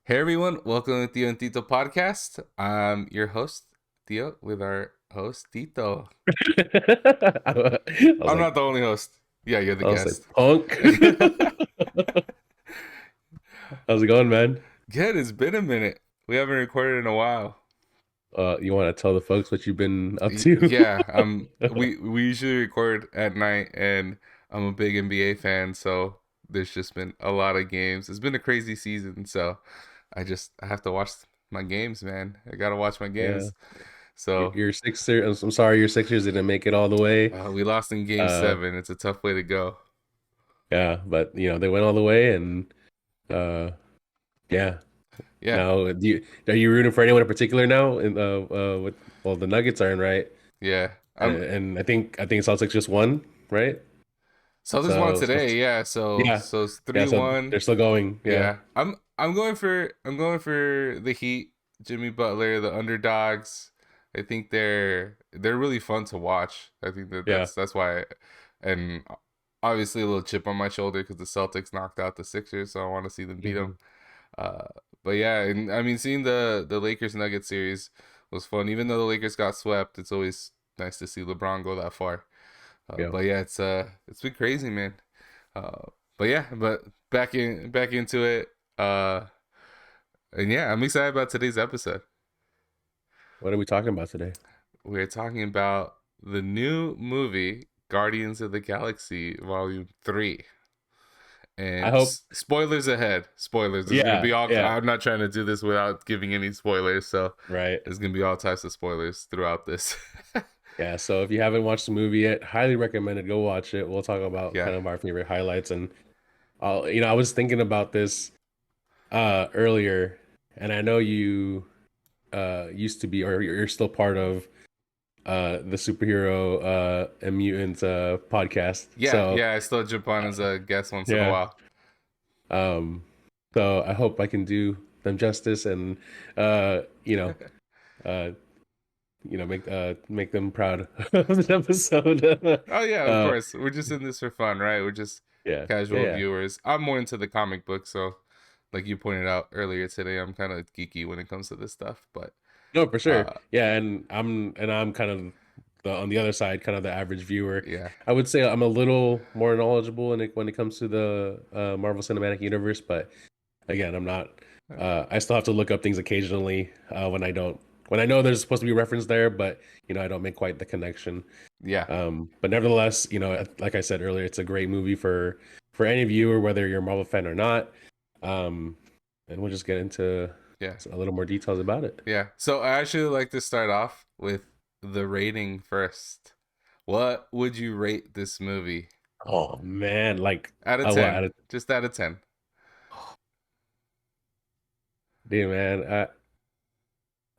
Hey everyone, welcome to Tio and Tito podcast. I'm your host, Tio, with our host, Tito. I was I'm like, not the only host. Yeah, you're the I was like, guest. punk. How's it going, man? Good, it's been a minute. We haven't recorded in a while. You want to tell the folks what you've been up to? Yeah, we usually record at night and I'm a big NBA fan, so there's just been a lot of games. It's been a crazy season, so I have to watch my games, man. I gotta watch my Yeah, games. So your Sixers. I'm sorry, your Sixers didn't make it all the way. we lost in game Uh, 7. It's a tough way to go. yeah, but they went all the way, and uh, yeah. Yeah, Now, are you rooting for anyone in particular now? In with the Nuggets are in, right? yeah. And I think Celtics just won, right? Celtics won So today, yeah. So yeah, so it's yeah. three So one. they're still going. Yeah. Yeah. I'm going for the Heat, Jimmy Butler, the underdogs. I think they're really fun to watch. I think Yeah. that's why, and obviously a little chip on my shoulder because the Celtics knocked out the Sixers, so I want to see them beat them. Mhm. Uh, but yeah, and I mean seeing the Lakers Nuggets series was fun. Even though the Lakers got swept, it's always nice to see LeBron go that far. Yeah. But yeah, it's been crazy, man. But yeah, but back into it. And yeah, I'm excited about today's episode. What are we talking about today? We're talking about the new movie Guardians of the Galaxy Volume 3. I And hope. spoilers ahead. Spoilers. There's gonna Yeah. be all. Yeah. I'm not trying to do this without giving any spoilers, so Right. there's gonna be all types of spoilers throughout this. Yeah. So if you haven't watched the movie yet, highly recommend it. Go watch it. We'll talk about Yeah. kind of our favorite highlights. And I was thinking about this earlier, and I know you used to be, or you're still part of the superhero and mutant podcast. Yeah, So yeah. I still jump on as a guest once in a yeah. while. Um. So I hope I can do them justice and uh, you know, uh, make them proud of this episode. Oh yeah, of uh, course. We're just in this for fun, right? We're just yeah, yeah, casual yeah. viewers. I'm more into the comic book, so like you pointed out earlier today, I'm kind of geeky when it comes to this stuff. But No, for sure. uh, Yeah, and I'm kind of on the other side, kind of the average viewer. yeah, I would say I'm a little more knowledgeable when it comes to the Marvel Cinematic Universe, but again, I'm not. I still have to look up things occasionally when I know there's supposed to be a reference there, but I don't make quite the connection. yeah, But nevertheless, like I said earlier, it's a great movie for any viewer, whether you're a Marvel fan or not. Um, and we'll just get into yeah, a little more details about it. yeah. So I actually like to start off with the rating first. What would you rate this movie Oh man, like out of a lot. 10? Just out of 10. Dude, man, I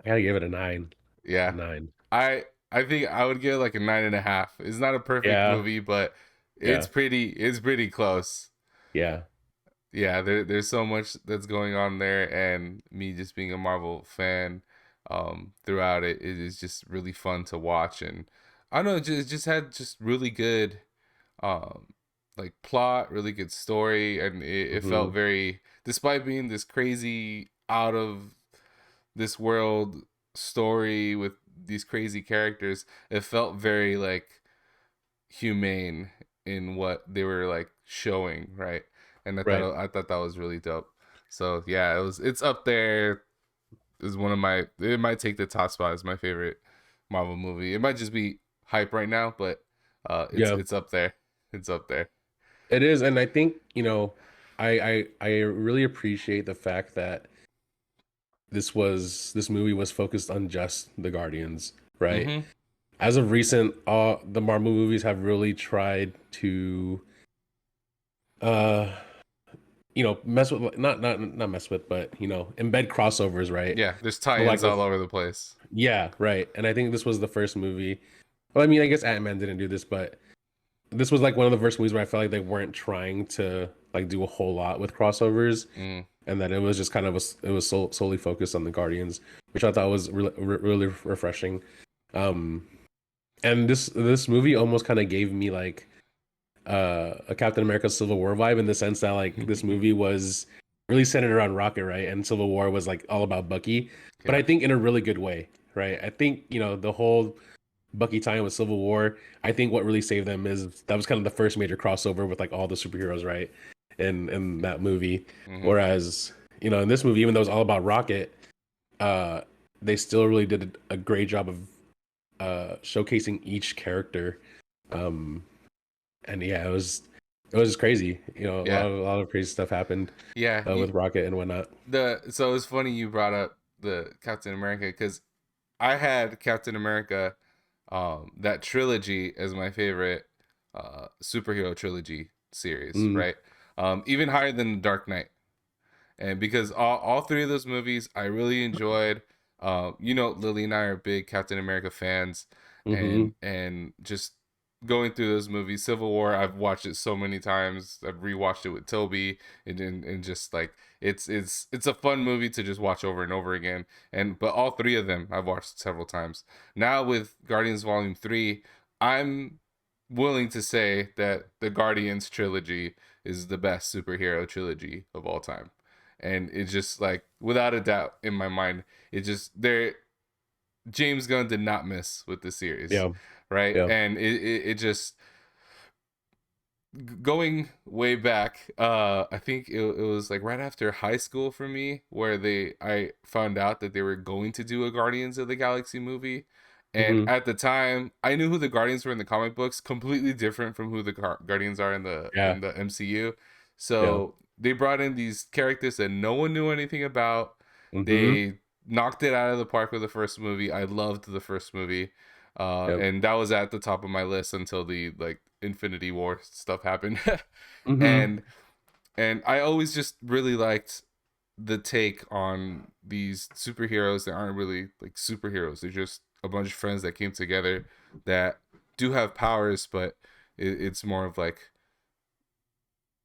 gotta give it a nine. Yeah, Nine. I think I would give it like a 9.5. It's not a perfect Yeah, movie, but yeah, it's pretty close. yeah. Yeah, there's so much that's going on there, and me just being a Marvel fan, throughout it is just really fun to watch, and I don't know, it just had just really good, um, like plot, really good story, and it Hmm. felt very, despite being this crazy out of this world story with these crazy characters, it felt very like humane in what they were like showing, right? And Right. I thought that was really dope. So yeah, it's up there. Is one of my, it might take the top spot as my favorite Marvel movie. It might just be hype right now, but Yeah, it's up there. It's up there. it is, and I think I really appreciate the fact that this movie was focused on just the Guardians, right? Mm-hmm. As of recent, the Marvel movies have really tried to uh mess with, not mess with, but embed crossovers, right? Yeah, there's For lack tie-ins of all over the place. Yeah, right. And I think this was the first movie. Well, I mean, I guess Ant-Man didn't do this, but this was like one of the first movies where I felt like they weren't trying to like do a whole lot with crossovers, Mm. and that it was just kind of it was solely focused on the Guardians, which I thought was really refreshing. Um, and this movie almost kind of gave me like a Captain America Civil War vibe, in the sense that like this movie was really centered around Rocket, right? And Civil War was like all about Bucky, but I Yeah. think in a really good way, right? I think, the whole Bucky time with Civil War, I think what really saved them is that was kind of the first major crossover with like all the superheroes, right? In that movie. Hmm. Whereas, in this movie, even though it's all about Rocket, uh, they still really did a great job of showcasing each character. Um, and yeah, it was just crazy. Yeah. A lot of crazy stuff happened Yeah. with Rocket and whatnot. So it's funny you brought up the Captain America because I had Captain America, that trilogy as my favorite superhero trilogy series, Mm, right? Even higher than the Dark Knight. And because all three of those movies I really enjoyed. Lily and I are big Captain America fans, mm-hmm. and just going through those movies. Civil War, I've watched it so many times. I've rewatched it with Toby, and just like it's a fun movie to just watch over and over again. But all three of them I've watched several times. Now with Guardians Volume 3, I'm willing to say that the Guardians trilogy is the best superhero trilogy of all time. And it's just like without a doubt in my mind, it just there James Gunn did not miss with the series, Yeah, right? yeah. And it just going way back. I think it was like right after high school for me where they I found out that they were going to do a Guardians of the Galaxy movie. And Mm-hmm. at the time, I knew who the Guardians were in the comic books, completely different from who the Guardians are in the Yeah, MCU. yeah. So they brought in these characters that no one knew anything about. Mm-hmm. They knocked it out of the park with the first movie. I loved the first movie. Yep. And that was at the top of my list until the like Infinity War stuff happened. Mm-hmm. and and I always just really liked the take on these superheroes that aren't really like superheroes. They're just a bunch of friends that came together that do have powers, but it's more of like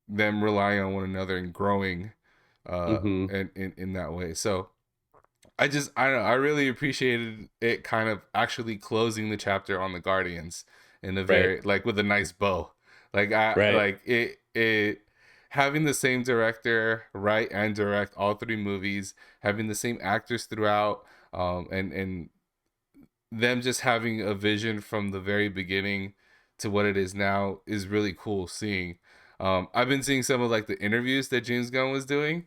them relying on one another and growing Mm-hmm. in that way. So I don't know, I really appreciated it kind of actually closing the chapter on the Guardians in a Right. very like with a nice bow. Like I Right. like it having the same director write and direct all three movies, having the same actors throughout, and them just having a vision from the very beginning to what it is now is really cool seeing. I've been seeing some of like the interviews that James Gunn was doing,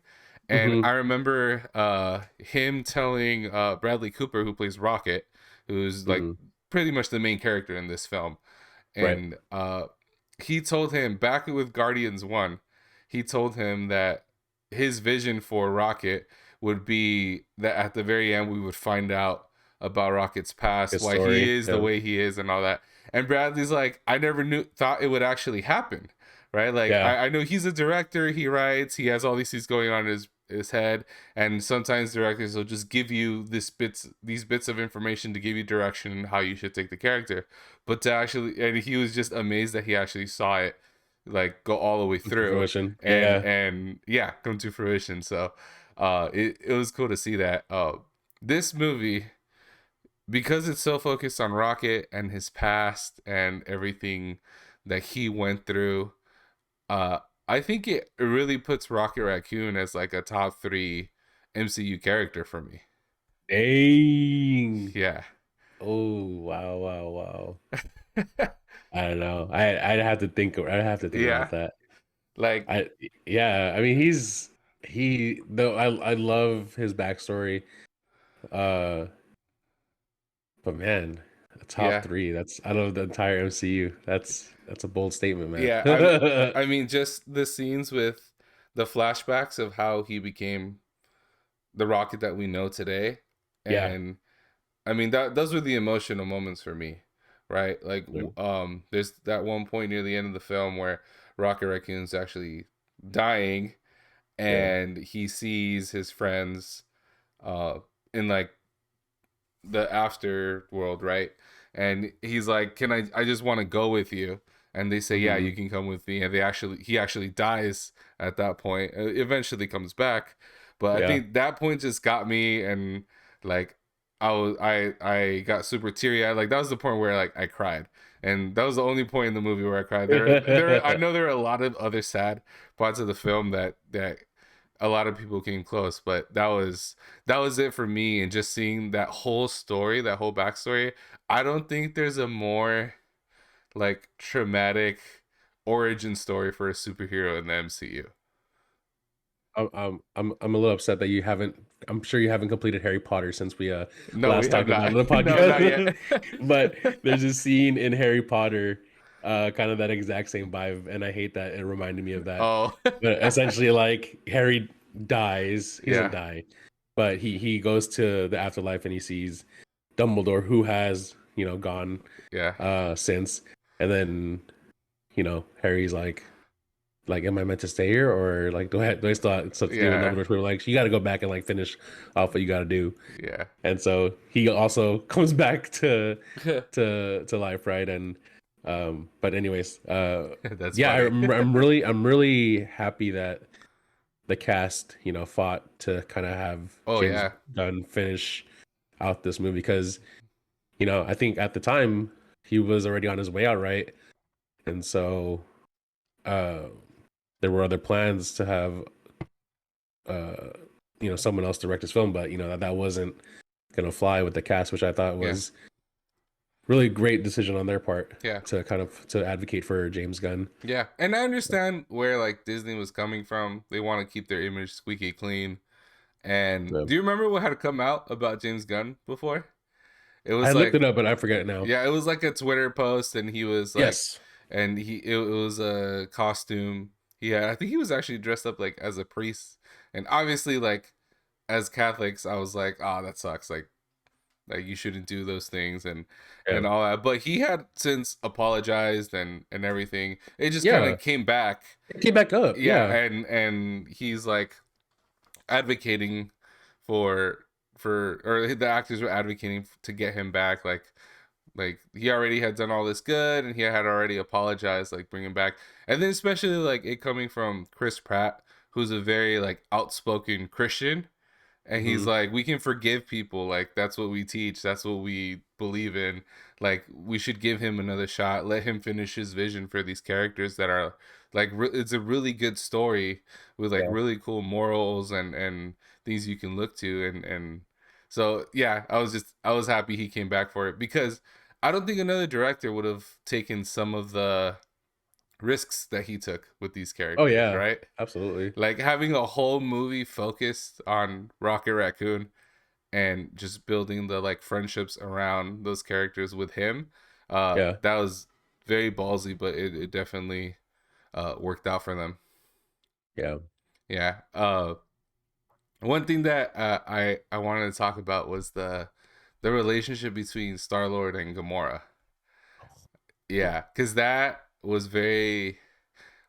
and Mm-hmm. I remember him telling Bradley Cooper, who plays Rocket, who's like Mm-hmm. pretty much the main character in this film, Right. and he told him back with Guardians 1, he told him that his vision for Rocket would be that at the very end we would find out about Rocket's past, Good why he story. is the Yeah. way he is, and all that. And Bradley's like, I never thought it would actually happen, right? Like Yeah. I know he's a director, he writes, he has all these things going on in his head, and sometimes directors will just give you these bits of information to give you direction and how you should take the character. But to actually, and he was just amazed that he actually saw it like go all the way Come to through fruition. and Yeah. and yeah, come to fruition. So it was cool to see that. This movie, because it's so focused on Rocket and his past and everything that he went through, uh, I think it really puts Rocket Raccoon as like a top three MCU character for me. Dang. Yeah. Oh, wow, wow, wow. I don't know. I'd have to think Yeah. about that. Like, I Yeah, I mean he though I love his backstory. Uh but man, a top yeah. three. That's out of the entire MCU. That's a bold statement, man. Yeah. I mean, just the scenes with the flashbacks of how he became the Rocket that we know today. Yeah. And I mean, that those were the emotional moments for me, right? Like, Yeah. there's that one point near the end of the film where Rocket Raccoon's actually dying, Yeah. and he sees his friends, uh, in like the afterworld, right? And he's like, "Can I? I just want to go with you." And they say, "Yeah, you Hmm. can come with me." And he actually dies at that point. Eventually comes back, but I Yeah. think that point just got me, and like I got super teary eyed. Like that was the point where like I cried, and that was the only point in the movie where I cried. I know there are a lot of other sad parts of the film that a lot of people came close, but that was it for me. And just seeing that whole story, that whole backstory, I don't think there's a more like traumatic origin story for a superhero in the MCU. I'm a little upset that you haven't. I'm sure you haven't completed Harry Potter since we No, we last have talked about not. it on the No, not yet. podcast. But there's a scene in Harry Potter, kind of that exact same vibe, and I hate that it reminded me of that. Oh, But essentially, like Harry dies. He doesn't yeah, die, but he goes to the afterlife and he sees Dumbledore, who has gone yeah, since, and then Harry's like, am I meant to stay here, or like do I still have stuff to do? And yeah, Dumbledore's people like, you got to go back and like finish off what you got to do. yeah. And so he also comes back to life, right? And but anyways, That's yeah, funny. I'm really happy that the cast fought to kind of have Oh James yeah, Gunn finish out this movie because I think at the time he was already on his way out, right? And so uh there were other plans to have uh someone else direct his film, but that wasn't gonna fly with the cast, which I thought yeah, was really great decision on their part yeah, to kind of to advocate for James Gunn. yeah. And I understand where like Disney was coming from. They want to keep their image squeaky clean. And So do you remember what had come out about James Gunn before? It I was looked like, it up, but I forget it now. yeah, it was like a Twitter post, and he was like, Yes. and it was a costume. I think he was actually dressed up like as a priest, and obviously, like as Catholics, I was like, oh, that sucks. Like you shouldn't do those things, Yeah. and all that. But he had since apologized and everything. It just kind Yeah. of came back, It came back up. yeah, Yeah. and he's like advocating for or the actors were advocating to get him back, like he already had done all this good and he had already apologized, like bring him back. And then especially like it coming from Chris Pratt, who's a very like outspoken Christian, and he's Hmm. like, we can forgive people, like that's what we teach, that's what we believe in, like we should give him another shot, let him finish his vision for these characters that are like it's a really good story with like Yeah. really cool morals and things you can look to. And so yeah, I was happy he came back for it, because I don't think another director would have taken some of the risks that he took with these Oh characters, yeah. right? Absolutely. Like having a whole movie focused on Rocket Raccoon and just building the like friendships around those characters with him. Yeah. That was very ballsy, but it definitely worked out for them. Yeah. Yeah. One thing that I wanted to talk about was the relationship between Star Lord and Gamora. Yeah, because that was very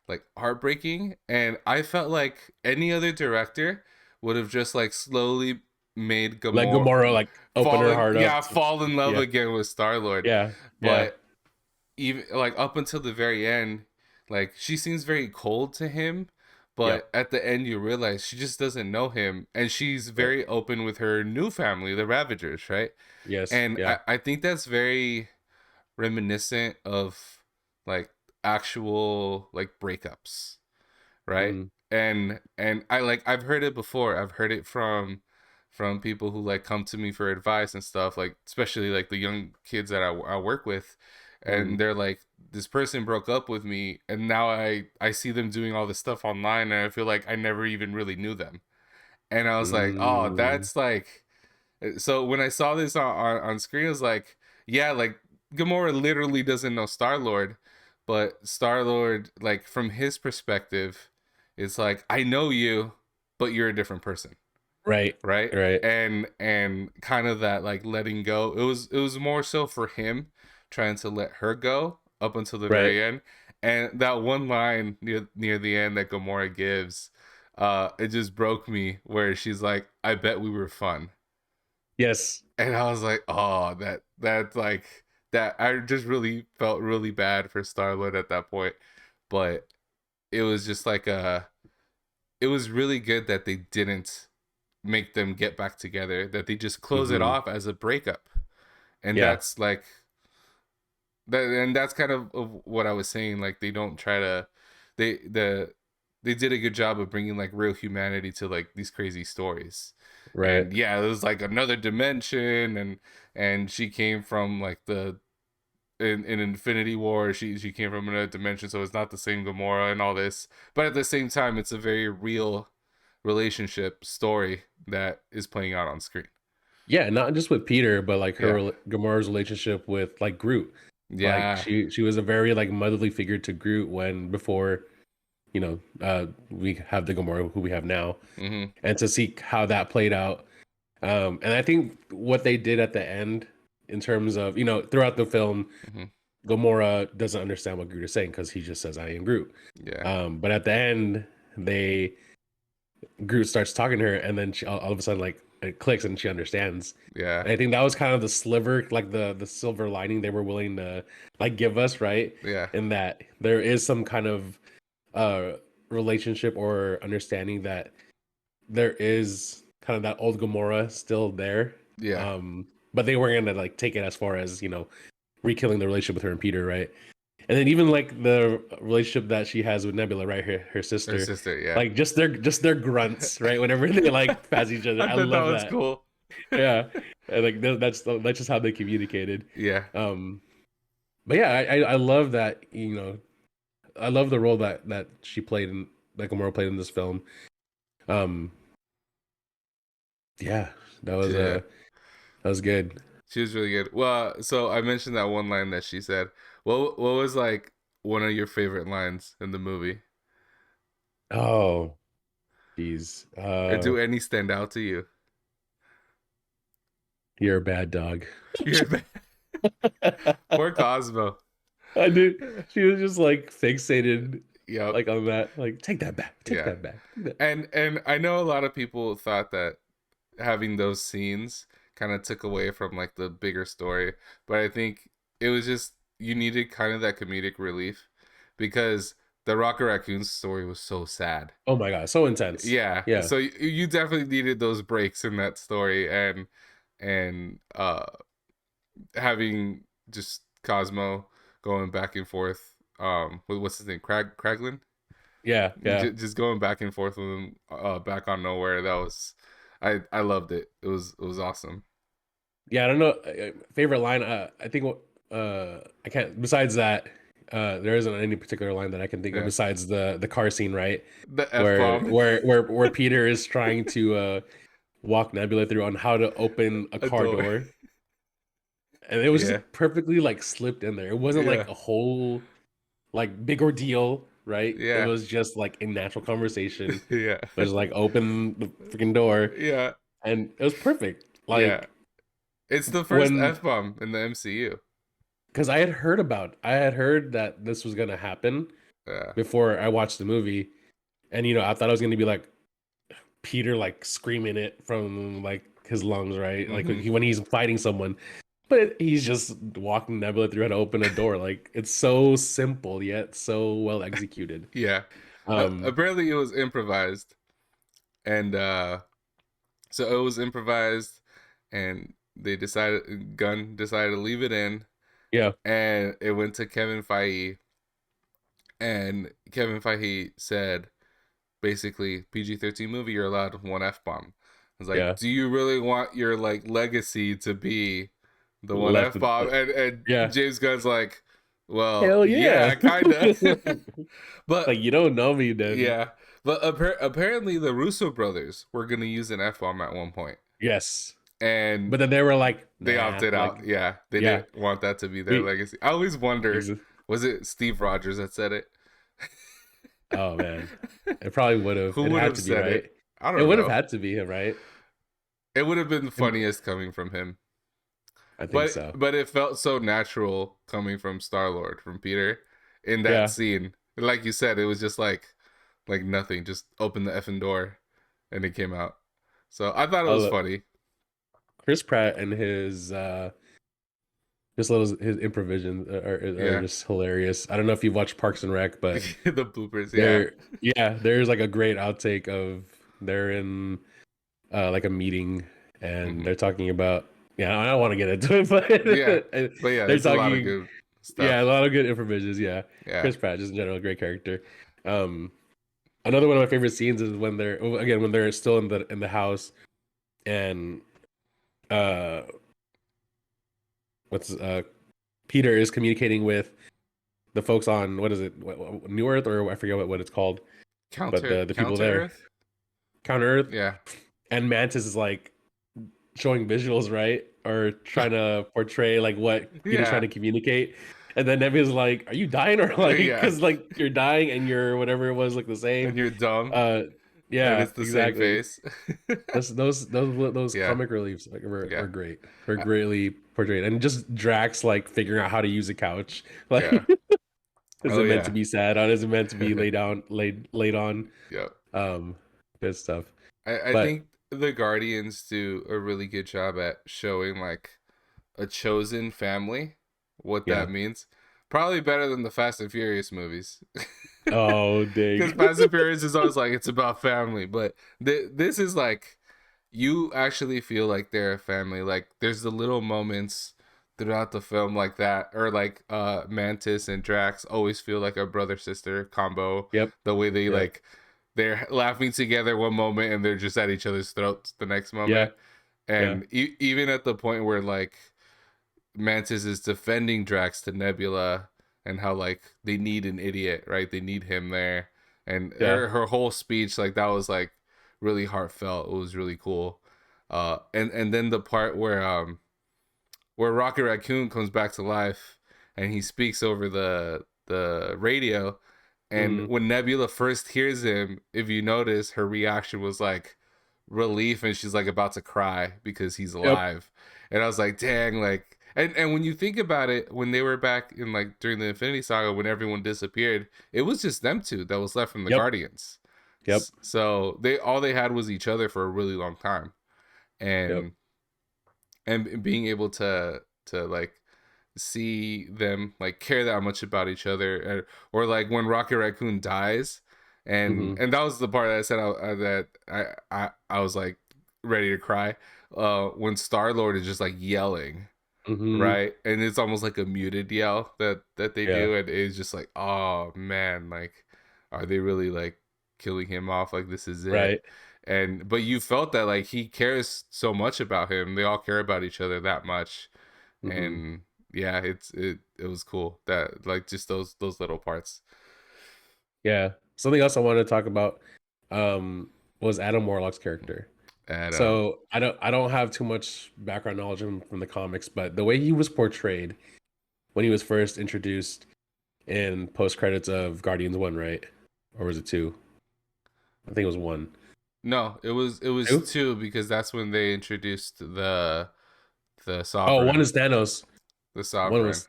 like heartbreaking, and I felt like any other director would have just like slowly made Let Gamora Gamora like open her heart up to, fall in love yeah. again with Star Lord. Yeah. Yeah. But even like up until the very end, like she seems very cold to him, Yep. but at the end you realize she just doesn't know him, and she's Right. very open with her new family, the Ravagers, right? Yes. And Yeah. I think that's very reminiscent of like actual like breakups, right? Hmm. And I've heard it before. I've heard it from people who like come to me for advice and stuff, like especially like the young kids that I work with, Hmm. and they're like, this person broke up with me, and now I see them doing all this stuff online, and I feel like I never even really knew them. And I was like, oh, Mm. that's like, so when I saw this on screen, I was like, yeah, like Gamora literally doesn't know Star Lord, but Star Lord, like from his perspective, it's like, I know you, but you're a different person, Right. right? Right. And kind of that like letting go. It was more so for him trying to let her go up until the Right. very end. And that one line near the end that Gamora gives, it just broke me, where she's like, I bet we were fun. Yes. And I was like, oh, that like that. I just really felt really bad for Starlord at that point, but it was just like it was really good that they didn't make them get back together. That they just close it Hmm. off as a breakup, and Yeah. that's like that, and that's kind of what I was saying. Like they don't try to, they they did a good job of bringing like real humanity to like these crazy stories. Right. And yeah, it was like another dimension, and she came from like the in Infinity War, she came from another dimension, so it's not the same Gamora and all this. But at the same time, it's a very real relationship story that is playing out on screen. Yeah, not just with Peter, but like Yeah, Gamora's relationship with like Groot. Like yeah, she was a very like motherly figure to Groot when before we have the Gamora who we have now, mm-hmm, and to see how that played out. And I think what they did at the end, in terms of throughout the film, mm-hmm. Gamora doesn't understand what Groot is saying because he just says, "I am Groot." Yeah, But at the end, they Groot starts talking to her, and then all of a sudden, like it clicks, and she understands. yeah, And I think that was kind of the sliver, like the silver lining they were willing to like give us, right? yeah, In that there is some kind of uh relationship or understanding that there is kind of that old Gamora still there. yeah. But they weren't gonna like take it as far as rekilling the relationship with her and Peter, right? And then even like the relationship that she has with Nebula, right? Her Her sister, sister, yeah. like just their grunts, right? Whenever they like pass each other, I I thought that love was that. cool. Yeah, and like that's just how they communicated. Yeah, Um, but yeah, I love that. I love the role that she played in that Gamora played in this film. Um, yeah, that was yeah. that was good. She was really good. Well, so I mentioned that one line that she said. What was like one of your favorite lines in the movie? Oh, geez. Or do any stand out to you? You're a bad dog. You're poor Cosmo. I did. She was just like fixated, Yep. like on that. Like, take that back. Take Yeah. that back. Take that. And I know a lot of people thought that having those scenes kind of took away from like the bigger story, but I think it was just you needed kind of that comedic relief because the Rocket Raccoon story was so sad. Oh my god, so intense. Yeah, Yeah. so you definitely needed those breaks in that story, and having just Cosmo going back and forth with what's his name, Kraglin, Yeah. Yeah. just going back and forth with him back on nowhere. That was I loved it. It was awesome. Yeah. I don't know. Favorite line. I think what. I can't. Besides that, there isn't any particular line that I can think of Yeah, besides the car scene, right? the F Where bomb, where where where Peter is trying to walk Nebula through on how to open a a car door. door, and it was Yeah, just perfectly like slipped in there. It wasn't yeah, like a whole like big ordeal, right? It yeah, was just like a natural conversation. yeah, It was like open the freaking door, yeah, and it was perfect. yeah. Like It's the first when F bomb in the MCU. because I had heard that this was gonna happen Yeah. before I watched the movie, and I thought it was gonna be like Peter like screaming it from like his lungs, right? Like Mm-hmm. when he's fighting someone. But he's just walking Nebula through how to open a door. Like it's so simple yet so well executed. Yeah. Um, Apparently it was improvised, and so it was improvised, and they decided Gunn decided to leave it in, yeah, and it went to Kevin Feige, and Kevin Feige said basically PG-13 movie, you're allowed one F bomb. It's like, yeah. do you really want your like legacy to be the one Left. F bomb? And Yeah. James Gunn's like, well, Hell yeah. yeah, kinda, Like but you don't know me then. yeah, but apparently the Russo brothers were gonna use an F bomb at one point, Yes. and But then they were like, they nah, opted like out. Yeah, they yeah. didn't want that to be their We legacy. I always wonder, ex- was it Steve Rogers that said it? oh man. It probably would have. Who It would had have to be, said right? it? I It don't would have know. had to be him, right? It would have been the And funniest coming from him. I think But so. but it felt so natural coming from Star Lord, from Peter, in that Yeah. scene. Like you said, it was just like nothing. Just open the effing door, and it came out. So I thought it I was love funny. Chris Pratt and his little his improvisations are Yeah, just hilarious. I don't know if you've watched Parks and Rec, but the bloopers. Yeah. there there's like a great outtake of they're in like a meeting and Hmm. they're talking about I don't want to get into it, but Yeah, but yeah, they're there's a lot of talking good a stuff. lot of good improvisations. Yeah, Yeah. Chris Pratt just in general, a great character. Um, Another one of my favorite scenes is when they're still in the house, and uh what's Peter is communicating with the folks on, what is it, New Earth, or I forget what it's called, but the people Counter there, Earth. Counter Earth, Yeah, and Mantis is like showing visuals, right? Or trying to portray like what Peter's trying yeah, to communicate. And then Nebula's like, "Are you dying or like yeah. because like you're dying and you're whatever it was like the same?" And you're dumb, Uh, and yeah, it's the same exactly. face. Those Yeah, comic reliefs like yeah, were great. Were greatly portrayed, and just Drax like figuring out how to use a couch. yeah. Like, is Oh it meant to yeah. be sat on? Is it meant to be laid on? Yep. Um, good stuff. I But think the Guardians do a really good job at showing like a chosen family, what yeah. that means. Probably better than the Fast and Furious movies. Oh, Because dang. Fast and Furious is always like it's about family, but this is like you actually feel like they're a family. Like there's the little moments throughout the film like that, or like Mantis and Drax always feel like a brother sister combo. Yep. The way they Yep. like they're laughing together one moment and they're just at each other's throats the next Yeah. moment, Yeah. and even at the point where like Mantis is defending Drax to Nebula and how like they need an idiot, right? They need him there, and Yeah. her whole speech like that was like really heartfelt. It was really cool. And then the part where Rocket Raccoon comes back to life and he speaks over the radio, and Hmm. when Nebula first hears him, if you notice, her reaction was like relief and she's like about to cry because he's Yep. alive. And I was like, dang, like and when you think about it, when they were back in like during the Infinity Saga when everyone disappeared, it was just them two that was left from the Yep. Guardians. Yep. So they had was each other for a really long time. Yep. And being able to like see them like care that much about each other, or like when Rocket Raccoon dies, Hmm. and that was the part that I said that I was like ready to cry when Star Lord is just like yelling, Hmm. right, and it's almost like a muted yell that they Yeah. do, and it's just like, oh man, like are they really like killing him off, like this is it? Right. And but you felt that like he cares so much about him, they all care about each other that much. Hmm. And yeah, it was cool that like just those little parts. Yeah. Something else I wanted to talk about um was Adam Warlock's character. And So I don't have too much background knowledge of him from the comics, but the way he was portrayed when he was first introduced in post credits of Guardians 1, right? Or was it 2? I think it was 1. no, it was 2? two, because that's when they introduced the Oh, 1 sovereign, is Thanos. the 1 sovereign. was,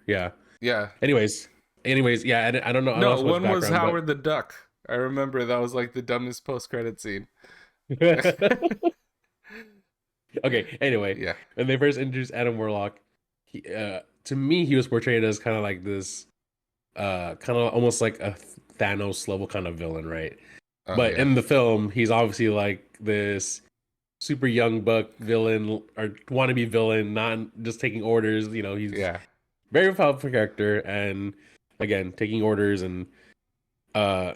yeah. Yeah. Anyways, yeah, I don't know No, so much one was background, but Howard the Duck. I remember that was like the dumbest post credit scene. okay. Anyway, Yeah. when they first introduced Adam Warlock, to me he was portrayed as kind of like this, kind of almost like a Thanos level kind of villain, right? Oh But yeah. in the film, he's obviously like this super young buck villain or wannabe villain, not just taking orders. You know, he's Yeah. very powerful character, and again, taking orders, and uh,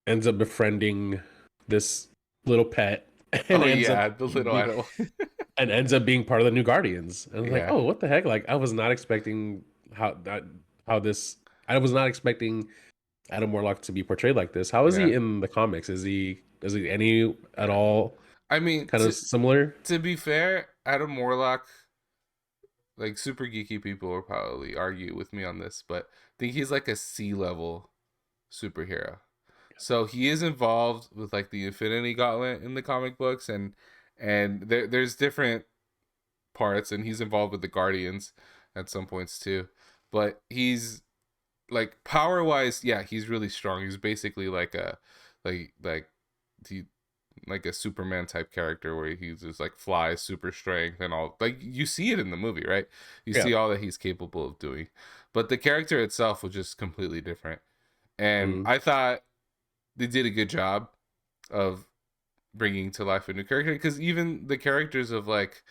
ends up befriending this little pet, and Oh ends up yeah, the little idol. being part of the new Guardians. And I was like, Yeah. oh, what the heck? Like, I was not expecting how this. I was not expecting Adam Warlock to be portrayed like this. How is he Yeah. in the comics? Is he any at all I mean, kind of similar? to be fair, Adam Warlock, like super geeky people will probably argue with me on this, but I think he's like a C level superhero. So he is involved with like the Infinity Gauntlet in the comic books, and there's different parts, and he's involved with the Guardians at some points too. But he's like power wise, yeah, he's really strong. He's basically like a like he like a Superman type character where he just like flies, super strength and all. Like you see it in the movie, right? You Yeah. see all that he's capable of doing. But the character itself was just completely different. And Mm-hmm. I thought they did a good job of bringing to life a new character, because even the characters of like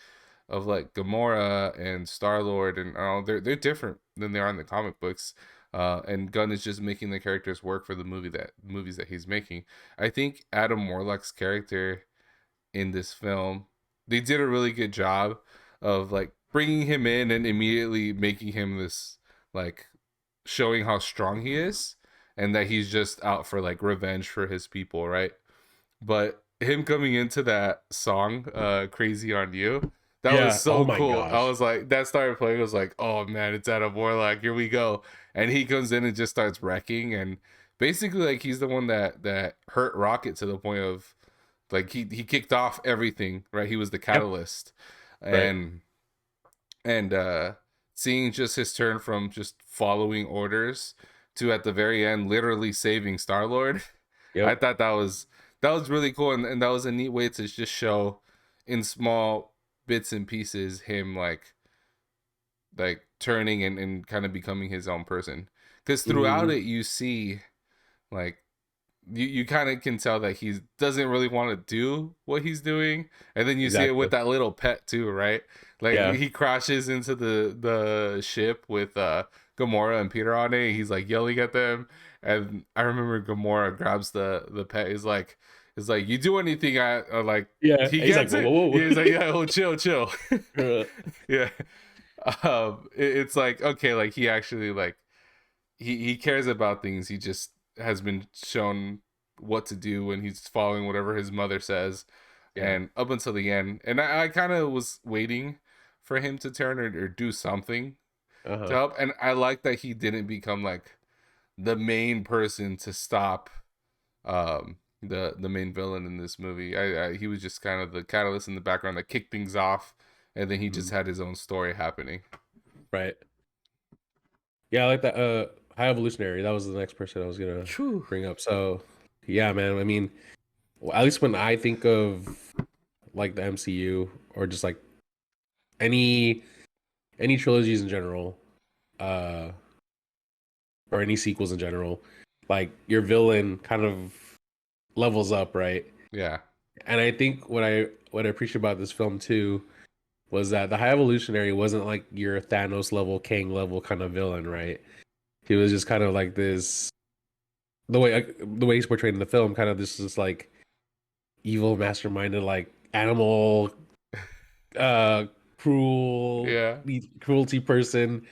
Gamora and Star Lord and all, they're different than they are in the comic books. and Gunn is just making the characters work for the movies that he's making. I think Adam Warlock's character in this film, they did a really good job of like bringing him in and immediately making him this, like, showing how strong he is and that he's just out for like revenge for his people, right? But him coming into that song, Crazy on You, that was Yeah. Oh so my cool. I gosh. was like, that started playing, I was like, oh man, it's Adam Warlock, here we go. And he comes in and just starts wrecking, and basically like he's the one that hurt Rocket to the point of like he kicked off everything, right? He was the Yep. catalyst. Right. And seeing just his turn from just following orders to at the very end literally saving Star Lord, I Yep. thought that was really cool, and that was a neat way to just show in small bits and pieces him like turning and kind of becoming his own person. Because throughout Hmm. it you see like you kind of can tell that he doesn't really want to do what he's doing, and then you see it with Exactly. that little pet too, right? Like Yeah. he crashes into the ship with Gamora and Peter on it, and he's like yelling at them, and I remember Gamora grabs the pet, is like, you do anything I like, Yeah. he He's like, gets whoa, it, whoa, yeah, he's like, whoa. yeah, oh, chill. Yeah. It's like, okay, like he actually like he cares about things. He just has been shown what to do, and he's following whatever his mother says, Yeah. and up until the end. And I kind of was waiting for him to turn or do something Uh to huh. help, and I like that he didn't become like the main person to stop the main villain in this movie. He was just kind of the catalyst in the background that kicked things off, and then he just Hmm. had his own story happening. Right. Yeah, I like that. High Evolutionary. That was the next person I was gonna True. bring up. So, yeah, man. I mean, well, at least when I think of like the MCU or just like any any trilogies in general, uh, or any sequels in general, like your villain kind of levels up, right? Yeah. And I think what I appreciate about this film too was that the High Evolutionary wasn't like your Thanos level, Kang level kind of villain, right? He was just kind of like this the way he's portrayed in the film, kind of this is like evil, masterminded, like animal, uh, cruel, Yeah. cruelty person.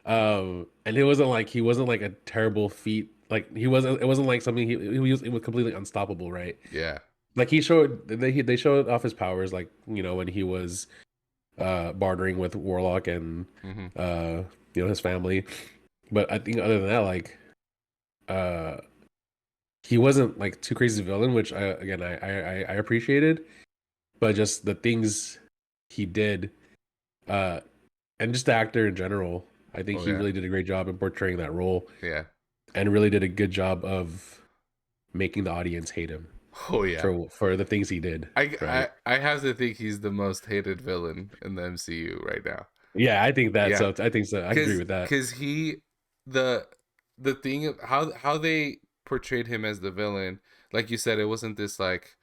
And he wasn't like a terrible feat. Like he wasn't. It wasn't like something he was completely unstoppable, right? Yeah. Like they showed off his powers, like when he was bartering with Warlock and Hmm. uh his family. But I think other than that, like uh he wasn't like too crazy villain, which I appreciated, but just the things he did, uh, and just the actor in general, I think Oh he yeah. really did a great job in portraying that role, Yeah. and really did a good job of making the audience hate him Oh yeah. for the things he did. I Right? I I have to think he's the most hated villain in the MCU right now. Yeah, I think that. Yeah, So I think so. I agree cause with that. cause he the the thing of how they portrayed him as the villain, like you said, it wasn't this like,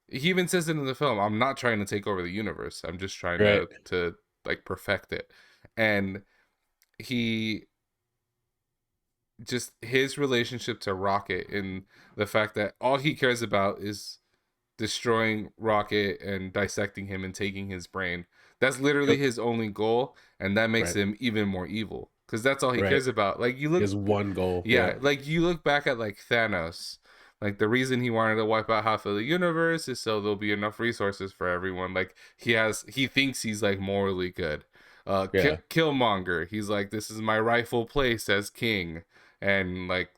he even says it in the film. I'm not trying to take over the universe. I'm just trying Right? to like perfect it, and he just his relationship to Rocket and the fact that all he cares about is destroying Rocket and dissecting him and taking his brain. That's literally Yep. his only goal, and that makes Right. him even more evil because that's all he Right. cares about. Like you He look, has one goal. yeah, Yep. like you look back at like Thanos. Like the reason he wanted to wipe out half of the universe is so there'll be enough resources for everyone. Like he thinks he's like morally good. Yeah. Killmonger, he's like, this is my rightful place as king, and like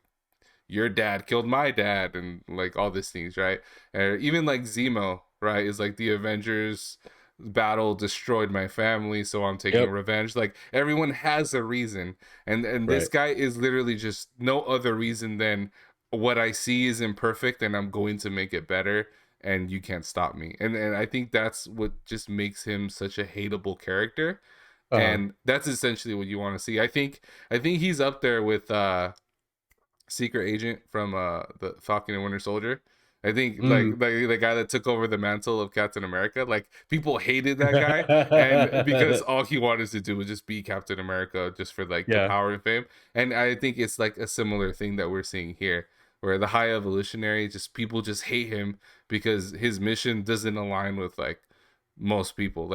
your dad killed my dad, and like all these things, right? And even like Zemo, right, is like the Avengers battle destroyed my family, so I'm taking Yep. revenge. Like everyone has a reason, and this Right. guy is literally just no other reason than what I see is imperfect and I'm going to make it better, and you can't stop me. And I think that's what just makes him such a hateable character, Uh. and that's essentially what you want to see. I think he's up there with Secret Agent from the Falcon and Winter Soldier. I think like Mm. the guy that took over the mantle of Captain America, like people hated that guy, and because all he wanted to do was just be Captain America, just for like the Yeah. power and fame. And I think it's like a similar thing that we're seeing here, where the High Evolutionary, just people just hate him because his mission doesn't align with like most people.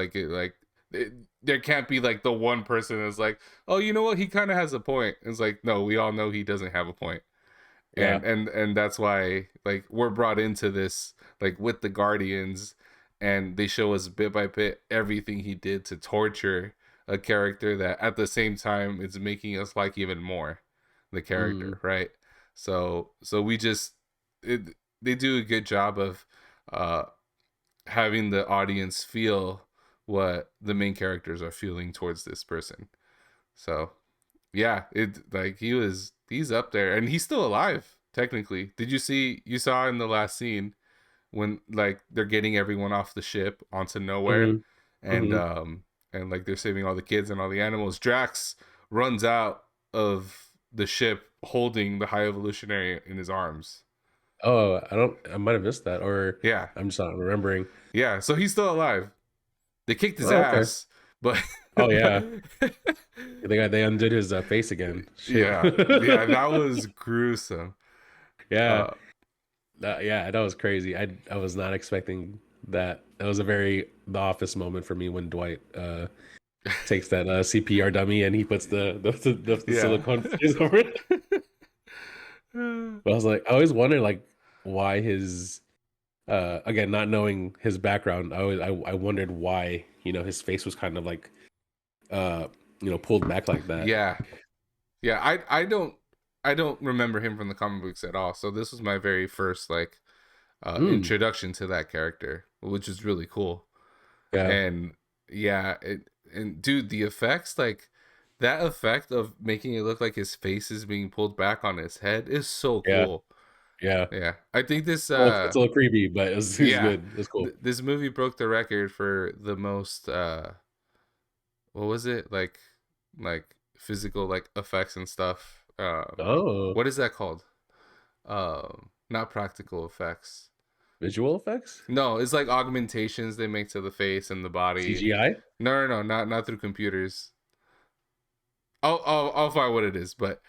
There can't be like the one person that's like, oh, you know what, he kind of has a point. It's like, no, we all know he doesn't have a point. Yeah. And that's why like we're brought into this like with the Guardians, and they show us bit by bit everything he did to torture a character that at the same time is making us like even more the Mm. character, right? So we just it, they do a good job of uh having the audience feel what the main characters are feeling towards this person. So yeah, it like he's up there, and he's still alive technically. Did you saw in the last scene when like they're getting everyone off the ship onto nowhere, Hmm. and Hmm. like they're saving all the kids and all the animals. Drax runs out of the ship holding the High Evolutionary in his arms. Oh, I might have missed that, or Yeah, I'm just not remembering. yeah. So he's still alive. They kicked his Oh, okay. ass, but Oh yeah, they undid his face again. Shit. yeah, yeah. That was gruesome. Yeah, Uh, yeah, that was crazy. I was not expecting that. That was a very The Office moment for me when Dwight takes that CPR dummy and he puts the yeah. silicone face over it. But I was like, I always wonder like why his again, not knowing his background, I wondered why, his face was kind of like uh pulled back like that. Yeah, yeah. I don't remember him from the comic books at all. So this was my very first like Mm, introduction to that character, which is really cool. yeah, And yeah, and dude, the effects, like that effect of making it look like his face is being pulled back on his head is so yeah, cool. yeah. Yeah, I think this Well, it's a little creepy, but it's yeah, good. It's cool. this movie broke the record for the most what was it, like physical like effects and stuff. Oh, What is that called? Not practical effects. visual effects? No, it's like augmentations they make to the face and the body. CGI? No, not through computers. I'll find what it is, but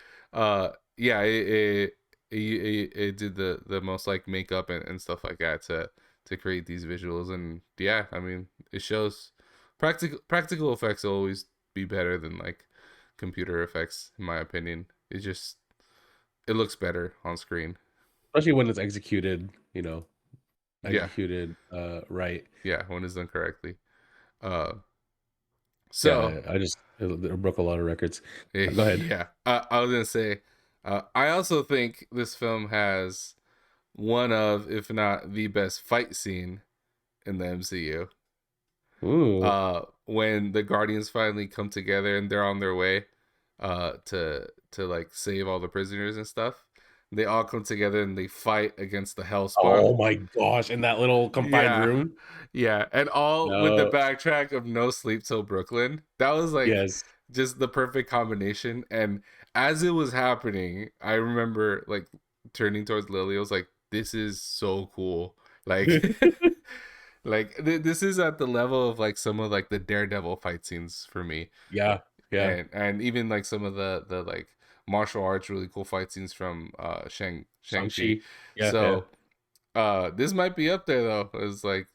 yeah, it did the most like makeup and stuff like that to create these visuals. And yeah, I mean it shows practical effects will always be better than like computer effects in my opinion. It looks better on screen. Especially when it's executed, Yeah, right. yeah, when it's done correctly. Uh, so Yeah, it broke a lot of records. Go ahead. yeah, I was gonna say, I also think this film has one of, if not the best fight scene in the MCU. Ooh. When the Guardians finally come together and they're on their way, to like save all the prisoners and stuff. They all come together and they fight against the Hellspawn. Oh my gosh, in that little confined Yeah, room? yeah, and all with the No. backtrack of No Sleep Till Brooklyn. That was like Yes. just the perfect combination. And as it was happening, I remember like turning towards Lily. I was like, "This is so cool!" Like, this is at the level of like some of like the Daredevil fight scenes for me, Yeah. Yeah. and even like some of the like martial arts really cool fight scenes from Shang-Chi. Shang-Chi. Yeah, yeah. So this might be up there though as like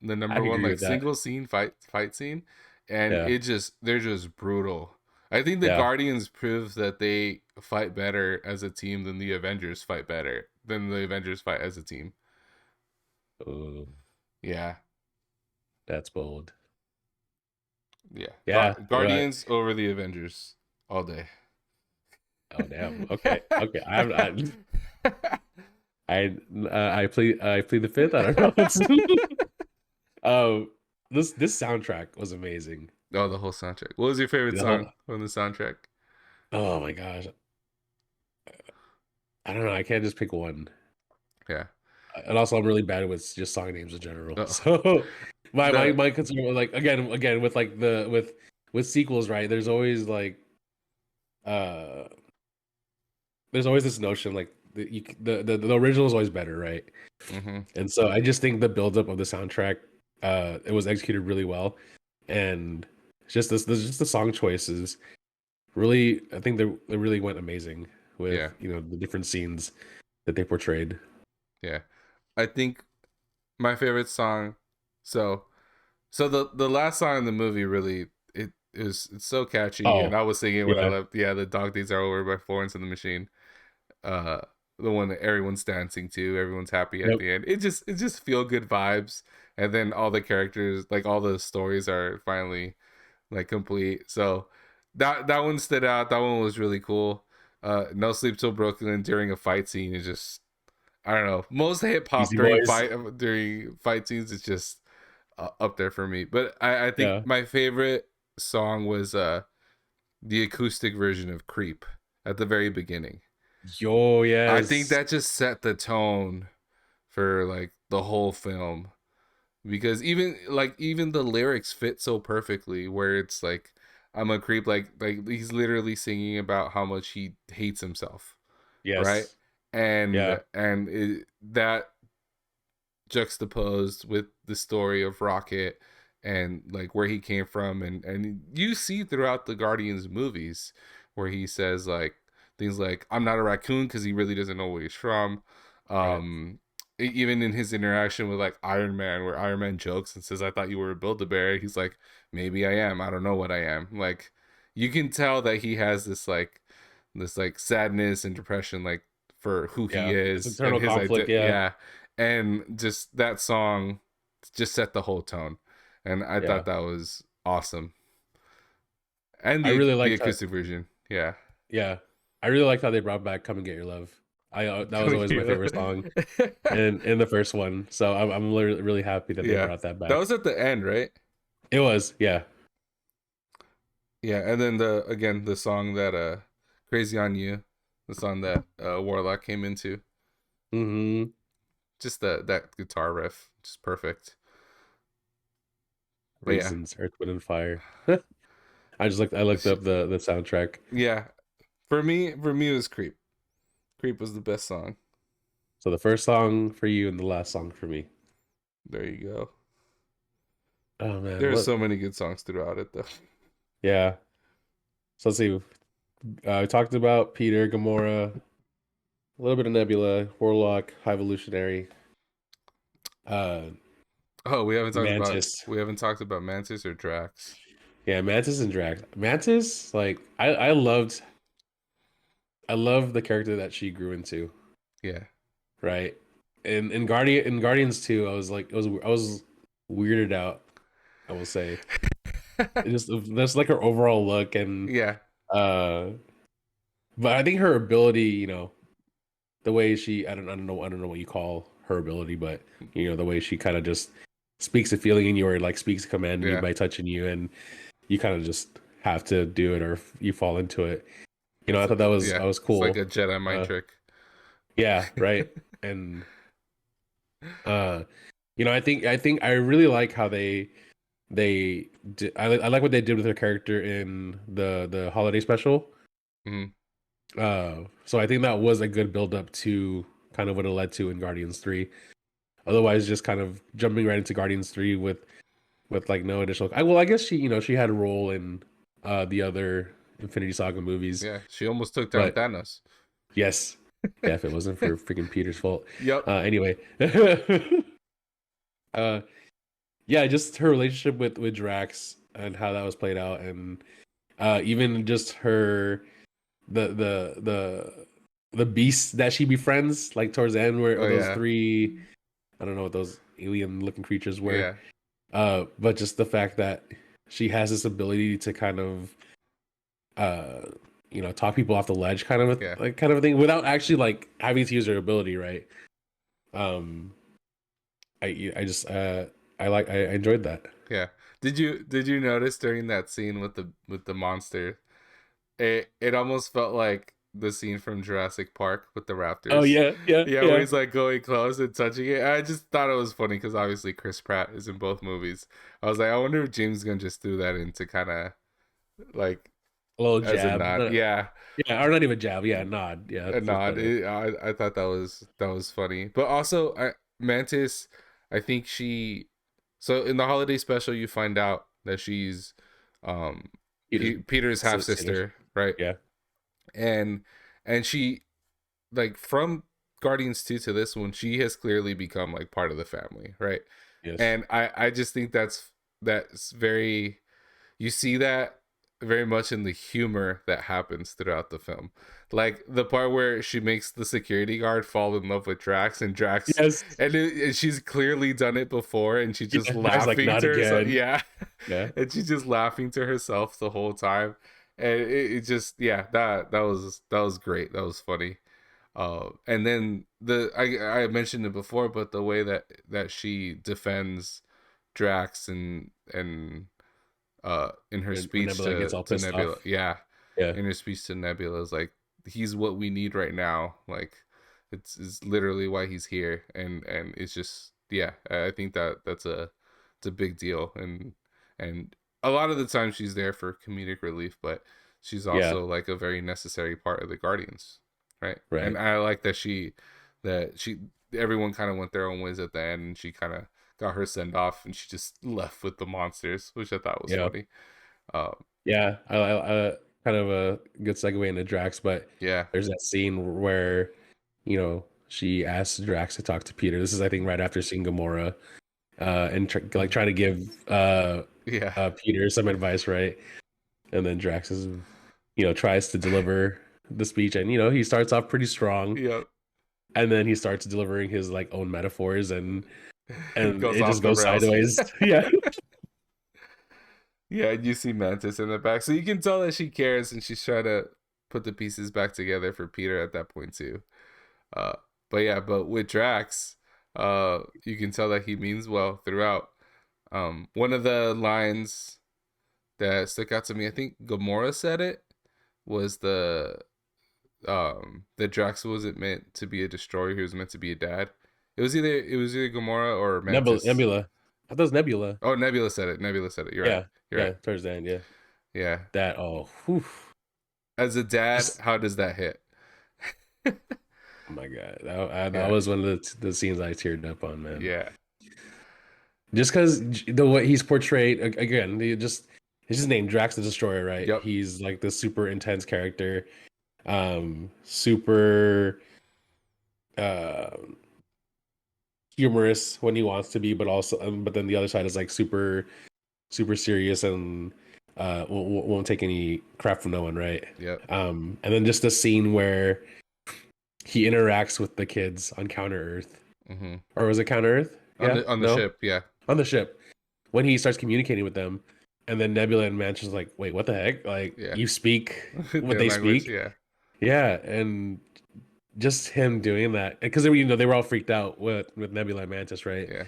the I'd number one agree like with that. single scene fight scene, and Yeah. they're just brutal. I think the Yeah. Guardians prove that they fight better as a team than the Avengers fight better than the Avengers fight as a team. Ooh, Yeah, that's bold. yeah. Yeah, you're right. Guardians over the Avengers all day. Oh damn. Okay. Okay. I plead the fifth. I don't know. Um, this soundtrack was amazing. Oh, the whole soundtrack. What was your favorite The whole song from the soundtrack? Oh my gosh. I don't know. I can't just pick one. Yeah. And also, I'm really bad with just song names in general. Oh, So my the my concern was like again with like with sequels, right? Uh there's always this notion like the original is always better, right? Mm-hmm. And so I just think the buildup of the soundtrack, it was executed really well, and just the song choices really, I think they really went amazing with Yeah, the different scenes that they portrayed. yeah. I think my favorite song. So the last song in the movie really it's so catchy, and Oh, I was singing when I yeah, left. Yeah, the Dog Days Are Over by Florence and the Machine. Uh, the one that everyone's dancing to, everyone's happy at yep, the end. It just feel good vibes, and then all the characters, like all the stories, are finally like complete. So that one stood out. That one was really cool. No Sleep Till Brooklyn during a fight scene is just, I don't know. Most hip hop Easy Boys, during fight scenes is just up there for me. But I think yeah, my favorite song was the acoustic version of Creep at the very beginning. yo, I think yes, that just set the tone for like the whole film, because even the lyrics fit so perfectly, where it's like, I'm a creep, like he's literally singing about how much he hates himself, right? yes, yeah, That juxtaposed with the story of Rocket, and like where he came from, and you see throughout the Guardians movies where he says like things like, I'm not a raccoon, because he really doesn't know where he's from. right, um Even in his interaction with like Iron Man, where Iron Man jokes and says, I thought you were a Build-A-Bear, he's like, maybe I am, I don't know what I am. Like, you can tell that he has this like sadness and depression, like, for who he yeah. It's is and internal his conflict, idea. yeah, Yeah. And just that song just set the whole tone, and I yeah. thought that was awesome. And I the really the liked how, acoustic version, yeah. yeah, I really liked how they brought back "Come and Get Your Love." I that was always my favorite song in the first one, so I'm really, really happy that they Yeah, brought that that back. was at the end, right? It was, yeah, Yeah. And then the song that Crazy on You, the song that Warlock came into, hmm just that guitar riff, just perfect. But yeah. Raisins, Earth, Wind, and Fire. I looked up the soundtrack. Yeah, for me it was Creep. Creep was the best song. So the first song for you and the last song for me. There you go. Oh man, There's what? so many good songs throughout it though. Yeah. So let's see. We talked about Peter, Gamora, a little bit of Nebula, Warlock, High Evolutionary, uh, Oh, Mantis. we haven't talked about Mantis or Drax. Yeah, Mantis and Drax. Mantis, like I love the character that she grew into, Yeah. right? In Guardians 2, I was like I was weirded out, I will say. It just that's like her overall look and Yeah. uh but I think her ability, the way she I don't know what you call her ability, but the way she kind of just speaks a feeling in you or like speaks a command in you Yeah. by touching you and you kind of just have to do it or you fall into it. I thought that was It's like cool. a Jedi mind Uh trick. yeah, right. And uh I think I really like how I like what they did with her character in the holiday special. Hmm. So I think that was a good build up to kind of what it led to in Guardians 3. Otherwise, just kind of jumping right into Guardians 3 with like no additional. I guess she had a role in the other Infinity Saga movies, Yeah, she almost took down but Thanos. yes, yeah, if it wasn't for freaking Peter's fault. Yep. Anyway, uh, yeah, just her relationship with Drax and how that was played out, and even just her the beasts that she befriends, like towards the end, where Oh those yeah. three, I don't know what those alien looking creatures were. Yeah. But just the fact that she has this ability to kind of talk people off the ledge Yeah. kind of a thing without actually like having to use her ability, right? Um I just I enjoyed that. Yeah. Did you notice during that scene with the monster, it almost felt like the scene from Jurassic Park with the Oh raptors. yeah, yeah, Yeah, where yeah. he's like going close and touching it. I just thought it was funny because obviously Chris Pratt is in both movies. I was like, I wonder if James Gunn just threw that in to kind of like A little as a jab. nod. Yeah, Yeah, or not even jab. Yeah, nod. Yeah, a that's nod. better. I thought that was funny, but also Mantis. I think she. So in the holiday special, you find out that she's um, Peter's Peter's half sister. sister, right? Yeah. And she like from Guardians 2 to this one, she has clearly become like part of the family, right? Yes. And I just think that's very, you see that very much in the humor that happens throughout the film. Like the part where she makes the security guard fall in love with Drax, and Drax, Yes. and she's clearly done it before, and she's just Yeah. Drax like laughing not to herself. again. Yeah. Yeah. And she's just laughing to herself the whole time. And it just, yeah, that was great. That was funny. And then I mentioned it before, but the way that she defends Drax and in her When speech Nebula gets all to pissed Nebula, off. yeah, Yeah. in her speech to Nebula is like, he's what we need right now. Like it's literally why he's here, and it's just, yeah, I think that's a it's a big deal, and a lot of the time she's there for comedic relief, but she's Yeah. also like a very necessary part of the Guardians, right? And Right. I like that she everyone kind of went their own ways at the end, and she kind of got her send off, and she just left with the monsters, which I thought was Yeah. funny. Um, Yeah. I kind of a good segue into Drax, but yeah, there's that scene where, she asks Drax to talk to Peter. This is, I think, right after seeing Gamora, and like trying to give yeah, Peter some advice, right? And then Drax is, tries to deliver the speech, and he starts off pretty strong, yep. and then he starts delivering his like own metaphors, and It goes it off just the goes rails. sideways. Yeah. Yeah, you see Mantis in the back, so you can tell that she cares, and she's trying to put the pieces back together for Peter at that point too. Uh, but yeah, but with Drax, you can tell that he means well throughout. One of the lines that stuck out to me, I think Gamora said it, was that Drax wasn't meant to be a destroyer; he was meant to be a dad. It was either Gamora or Mantis. Nebula. I thought it was Nebula. Oh, Nebula said it. Nebula said it. You're right. Yeah. You're right. Yeah. Towards the end. Yeah. Yeah. That. Oh. Whew. As a dad, Just. how does that hit? Oh my god. That Yeah. was one of the scenes I teared up on, man. Yeah. Just because the way he's portrayed again, it's just named Drax the Destroyer, right? Yep. He's like the super intense character, super uh humorous when he wants to be, but also but then the other side is like super serious and won't take any crap from no one, right? Yep. And then just the scene where he interacts with the kids on Counter Earth, Mm-hmm. or was it Counter Earth? Yeah, On the no, ship. Yeah. on the ship, when he starts communicating with them, and then Nebula and Mansion's like, "Wait, what the heck? Like, Yeah. you speak what Their they language. speak?" Yeah. Yeah, and just him doing that, because they were all freaked out with Nebula and Mantis, right? Yeah.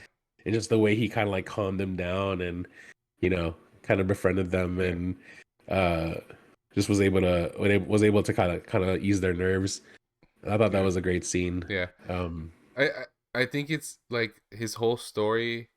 And just the way he kind of like calmed them down, and kind of befriended them, Yeah. and uh just was able to kind of ease their nerves. I thought that Yeah. was a great scene. Yeah. Um, I, I think it's like his whole story.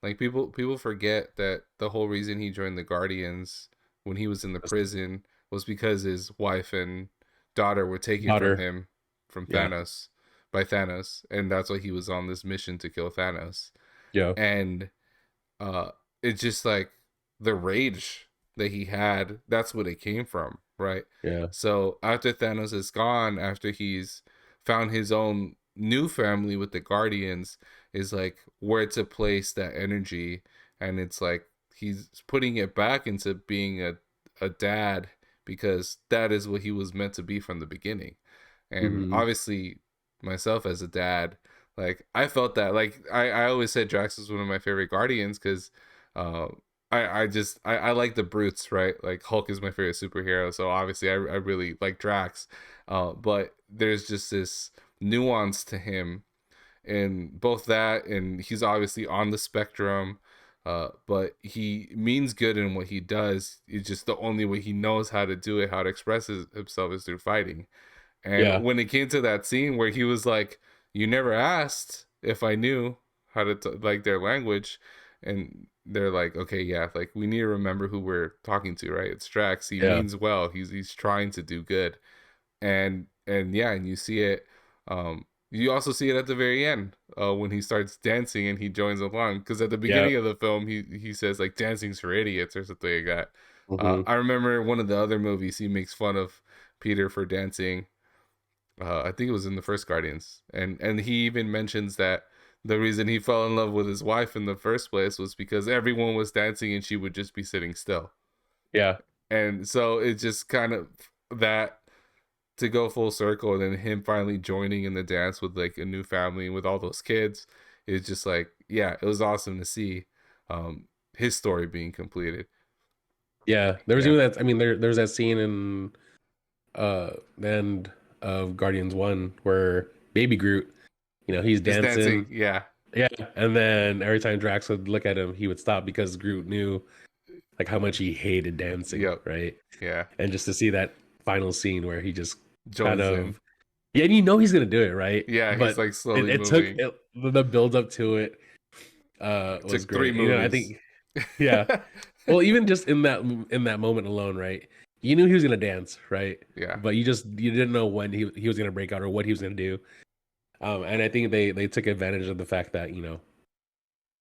Like people forget that the whole reason he joined the Guardians when he was in the prison was because his wife and daughter were taken from daughter, him from yeah, Thanos by Thanos, and that's why he was on this mission to kill Thanos. yeah, And uh it's just like the rage that he had, that's what it came from, right? yeah, So after Thanos is gone, after he's found his own new family with the Guardians, is like where to place that energy. And it's like he's putting it back into being a dad, because that is what he was meant to be from the beginning. And hmm, obviously myself as a dad, like I felt that, like I always said Drax was one of my favorite Guardians, because uh I like the brutes, right? Like Hulk is my favorite superhero, so obviously I really like Drax. But there's just this nuance to him in both that, and he's obviously on the spectrum, but he means good in what he does. It's just the only way he knows how to do it, how to express himself, is through fighting. And yeah, when it came to that scene where he was like, "You never asked if I knew how to like their language," and they're like, okay, yeah, like we need to remember who we're talking to, right? It's Drax. He Yeah. means well. He's trying to do good, and yeah, and you see it. You also see it at the very end when he starts dancing and he joins along. Because at the Yeah. beginning of the film, he says like dancing's for idiots or something like that. Hmm. I remember one of the other movies he makes fun of Peter for dancing. I think it was in the first Guardians, and he even mentions that the reason he fell in love with his wife in the first place was because everyone was dancing and she would just be sitting still. Yeah. And so it's just kind of that to go full circle, and then him finally joining in the dance with like a new family and with all those kids is just like, yeah, it was awesome to see his story being completed. Yeah. There was Yeah, even that. I mean, there's that scene in the end of Guardians 1 where Baby Groot, he's just dancing. dancing. Yeah, Yeah. And then every time Drax would look at him, he would stop because Groot knew like how much he hated dancing, yep, right? yeah, And just to see that final scene where he just kind joins in. of, yeah, and he's gonna do it, right? Yeah, he's But like slowly it took moving. the build up to it It was took three great. I movies. think, yeah. Well, even just in that moment alone, right? You knew he was gonna dance, right? Yeah, But you didn't know when he was gonna break out or what he was gonna do. And I think they took advantage of the fact that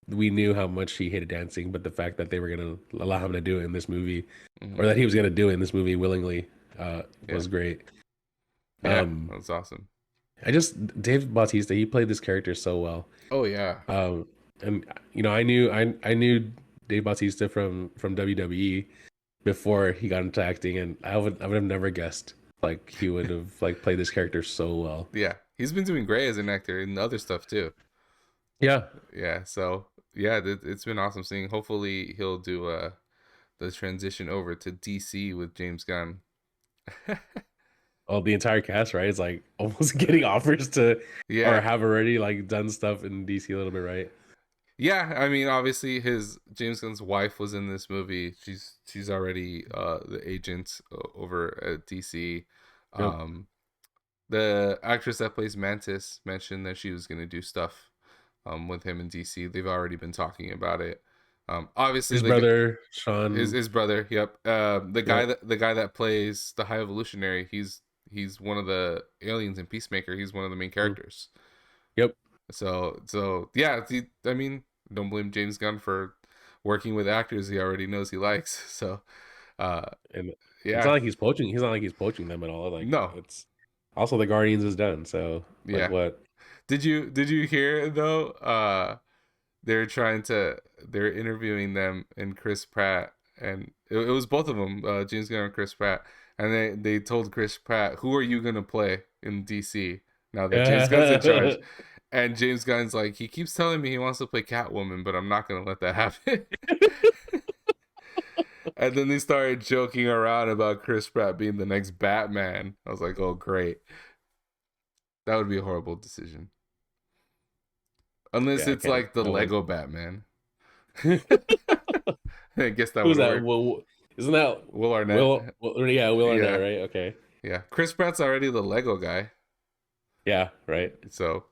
we knew how much he hated dancing, but the fact that they were gonna allow him to do it in this movie, or hmm that he was gonna do it in this movie willingly, yeah, was great. yeah. Um, That's awesome. I just Dave Bautista, he played this character so well. Oh yeah, Um, and I knew Dave Bautista from WWE before he got into acting, and I would have never guessed like he would have like played this character so well. yeah. He's been doing great as an actor and other stuff too. Yeah. Yeah, so yeah, it's been awesome seeing. Hopefully, he'll do the transition over to DC with James Gunn. Oh, the entire cast, right? It's like almost getting offers to, or Yeah, have already like done stuff in DC a little bit, right? yeah. I mean, obviously, his James Gunn's wife was in this movie. She's already the agent over at DC. Yep. Um, the actress that plays Mantis mentioned that she was gonna do stuff with him in DC. They've already been talking about it. Obviously, His brother, Sean. his brother. Yep. Yep. The guy that plays the High Evolutionary. He's one of the aliens in Peacemaker. He's one of the main Mm. characters. Yep. So yeah. I mean, don't blame James Gunn for working with actors he already knows he likes. So, uh, And it's yeah. not like he's poaching. He's not like he's poaching them at all. Like No. it's also the Guardians is done. So like Yeah. what? Did you hear though? They're trying to they're interviewing them and Chris Pratt, and it was both of them, James Gunn and Chris Pratt, and they told Chris Pratt, who are you gonna play in DC now that James Gunn's in charge? And James Gunn's like, he keeps telling me he wants to play Catwoman, but I'm not gonna let that happen. And then they started joking around about Chris Pratt being the next Batman. I was like, oh great, that would be a horrible decision unless Yeah, I it's can't. like the I wouldn't. Lego Batman. I guess that Who's would that? work. Well, isn't that Will Arnett. Yeah, Will Arnett, Yeah, right? Okay. yeah. Chris Pratt's already the Lego guy. Yeah, right. So,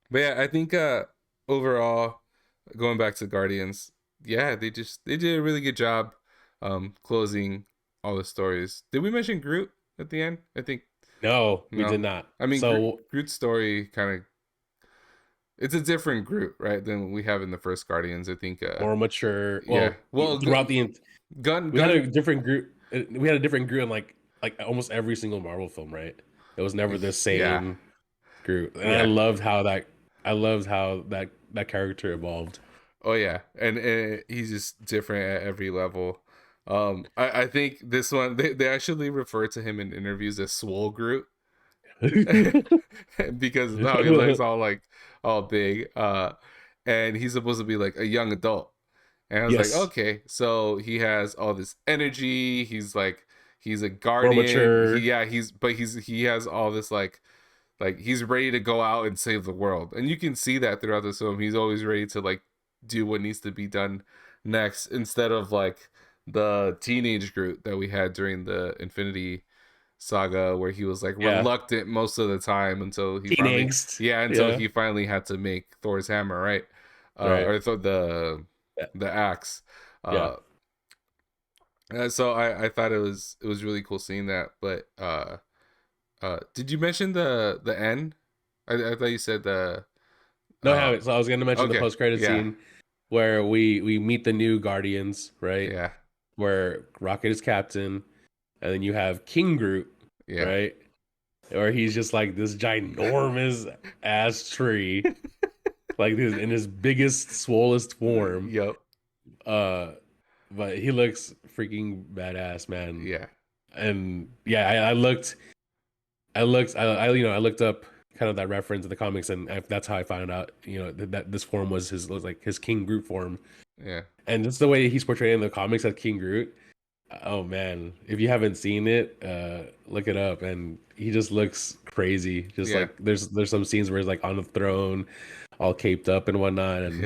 but yeah, I think overall, going back to Guardians, yeah, they did a really good job closing all the stories. Did we mention Groot at the end? I think No, we no. did not. I mean, So Groot's story kind of it's a different Groot, right, than we have in the first Guardians. I think more mature. yeah. Well, Well, throughout the Gun we had a Gun different group. We had a different group in like almost every single Marvel film, right? It was never the yeah. same group, and Yeah. I loved how that character evolved. Oh yeah, and he's just different at every level. I think this one they actually refer to him in interviews as Swole Groot because now he looks all like all big. And he's supposed to be like a young adult. And I was like, Yes, okay, so he has all this energy. He's a more guardian. mature. He has all this like he's ready to go out and save the world, and you can see that throughout the film. He's always ready to like do what needs to be done next, instead of like the teenage Groot that we had during the Infinity Saga, where he was like Yeah, reluctant most of the time until teen angst. until Yeah, he finally had to make Thor's hammer, right? right. Or the Yeah. the axe. Yeah. Uh, so I thought it was really cool seeing that. But did you mention the end? I thought you said the No, I haven't. So I was going to mention the okay, post credit yeah, scene where we meet the new Guardians, right? yeah, Where Rocket is captain, and then you have King Groot, yeah, right? Where he's just like this ginormous ass tree, like this in his biggest, swollest form. yep, Uh, but he looks freaking badass, man. yeah, And yeah, I looked up kind of that reference in the comics, and that's how I found out, that this form was like his King Groot form, yeah, and just the way he's portrayed in the comics as King Groot. Oh man, if you haven't seen it, look it up, and he just looks crazy. Just yeah, like there's some scenes where he's like on the throne, all caped up and whatnot, and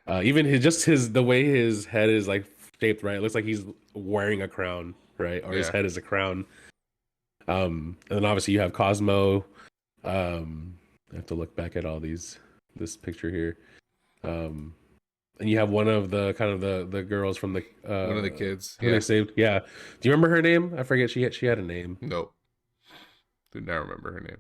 yeah, even his the way his head is like shaped, right? It looks like he's wearing a crown, right? Or his yeah. head is a crown. And then obviously you have Cosmo. I have to look back at all this picture here. Um, and you have one of the kind of the girls from the One of the kids, who they yeah. saved. Yeah. Do you remember her name? I forget. She had a name. Nope, do not remember her name.